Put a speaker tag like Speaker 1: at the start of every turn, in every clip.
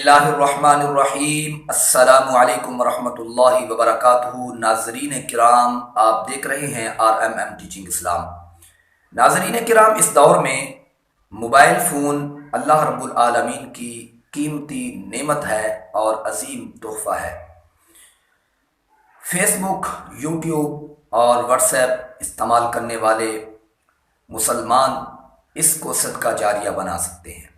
Speaker 1: اللہ الرحمن الرحیم۔ السلام علیکم ورحمۃ اللہ وبرکاتہ۔ ناظرین کرام، آپ دیکھ رہے ہیں RMM ٹیچنگ اسلام۔ ناظرین کرام، اس دور میں موبائل فون اللہ رب العالمین کی قیمتی نعمت ہے اور عظیم تحفہ ہے۔ فیس بک، یوٹیوب اور واٹس ایپ استعمال کرنے والے مسلمان اس کو صدقہ جاریہ بنا سکتے ہیں۔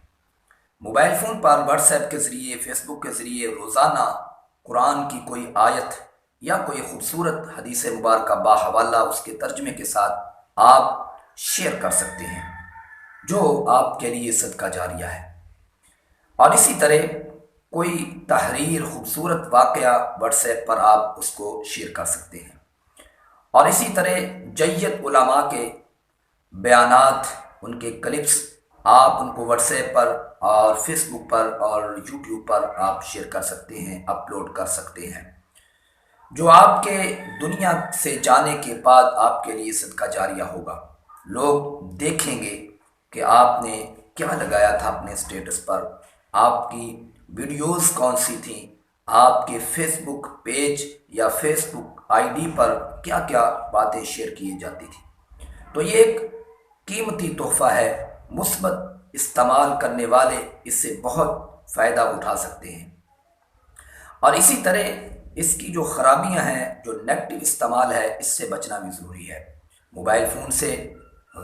Speaker 1: موبائل فون پر واٹس ایپ کے ذریعے، فیس بک کے ذریعے روزانہ قرآن کی کوئی آیت یا کوئی خوبصورت حدیث مبارکہ باحوالہ اس کے ترجمے کے ساتھ آپ شیئر کر سکتے ہیں، جو آپ کے لیے صدقہ جاریہ ہے۔ اور اسی طرح کوئی تحریر، خوبصورت واقعہ واٹس ایپ پر آپ اس کو شیئر کر سکتے ہیں۔ اور اسی طرح جید علماء کے بیانات، ان کے کلپس آپ ان کو واٹس ایپ پر اور فیس بک پر اور یوٹیوب پر آپ شیئر کر سکتے ہیں، اپلوڈ کر سکتے ہیں، جو آپ کے دنیا سے جانے کے بعد آپ کے لیے صدقہ جاریہ ہوگا۔ لوگ دیکھیں گے کہ آپ نے کیا لگایا تھا اپنے اسٹیٹس پر، آپ کی ویڈیوز کون سی تھیں، آپ کے فیس بک پیج یا فیس بک ID پر کیا کیا باتیں شیئر کی جاتی تھیں۔ تو یہ ایک قیمتی تحفہ ہے، مثبت استعمال کرنے والے اس سے بہت فائدہ اٹھا سکتے ہیں۔ اور اسی طرح اس کی جو خرابیاں ہیں، جو نیگیٹو استعمال ہے، اس سے بچنا بھی ضروری ہے۔ موبائل فون سے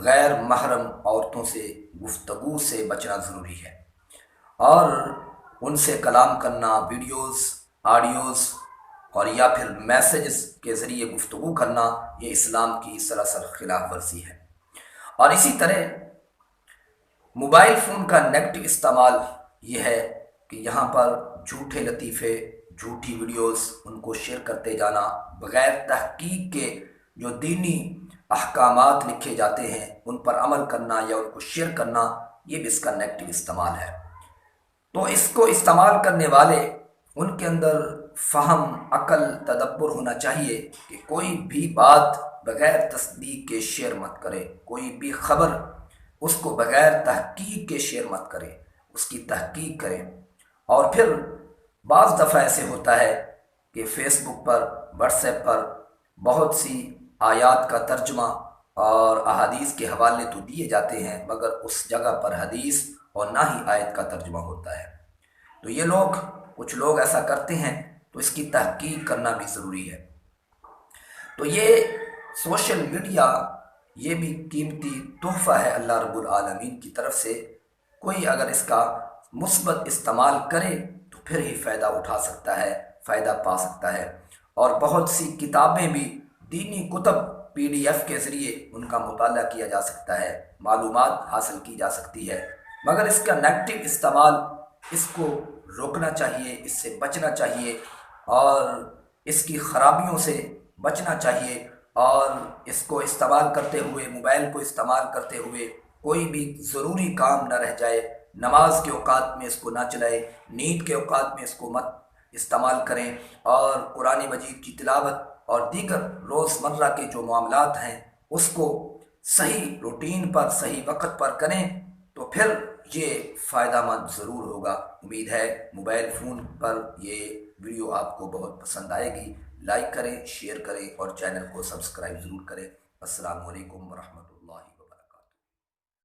Speaker 1: غیر محرم عورتوں سے گفتگو سے بچنا ضروری ہے، اور ان سے کلام کرنا، ویڈیوز، آڈیوز اور یا پھر میسیجز کے ذریعے گفتگو کرنا، یہ اسلام کی سراسر خلاف ورزی ہے۔ اور اسی طرح موبائل فون کا نیگیٹو استعمال یہ ہے کہ یہاں پر جھوٹے لطیفے، جھوٹی ویڈیوز ان کو شیئر کرتے جانا، بغیر تحقیق کے جو دینی احکامات لکھے جاتے ہیں ان پر عمل کرنا یا ان کو شیئر کرنا، یہ بھی اس کا نیگیٹو استعمال ہے۔ تو اس کو استعمال کرنے والے، ان کے اندر فہم، عقل، تدبر ہونا چاہیے کہ کوئی بھی بات بغیر تصدیق کے شیئر مت کرے، کوئی بھی خبر اس کو بغیر تحقیق کے شیئر مت کریں، اس کی تحقیق کریں۔ اور پھر بعض دفعہ ایسے ہوتا ہے کہ فیس بک پر، واٹس ایپ پر بہت سی آیات کا ترجمہ اور احادیث کے حوالے تو دیے جاتے ہیں، مگر اس جگہ پر حدیث اور نہ ہی آیت کا ترجمہ ہوتا ہے۔ تو یہ لوگ، کچھ لوگ ایسا کرتے ہیں، تو اس کی تحقیق کرنا بھی ضروری ہے۔ تو یہ سوشل میڈیا، یہ بھی قیمتی تحفہ ہے اللہ رب العالمین کی طرف سے۔ کوئی اگر اس کا مثبت استعمال کرے تو پھر ہی فائدہ اٹھا سکتا ہے، فائدہ پا سکتا ہے۔ اور بہت سی کتابیں بھی، دینی کتب PDF کے ذریعے ان کا مطالعہ کیا جا سکتا ہے، معلومات حاصل کی جا سکتی ہے۔ مگر اس کا نیگیٹو استعمال، اس کو روکنا چاہیے، اس سے بچنا چاہیے اور اس کی خرابیوں سے بچنا چاہیے۔ اور اس کو استعمال کرتے ہوئے، موبائل کو استعمال کرتے ہوئے کوئی بھی ضروری کام نہ رہ جائے، نماز کے اوقات میں اس کو نہ چلائے، نیند کے اوقات میں اس کو مت استعمال کریں، اور قرآن مجید کی تلاوت اور دیگر روزمرہ کے جو معاملات ہیں اس کو صحیح روٹین پر، صحیح وقت پر کریں، تو پھر یہ فائدہ مند ضرور ہوگا۔ امید ہے موبائل فون پر یہ ویڈیو آپ کو بہت پسند آئے گی۔ لائک کریں، شیئر کریں اور چینل کو سبسکرائب ضرور کریں۔ السلام علیکم ورحمۃ اللہ وبرکاتہ۔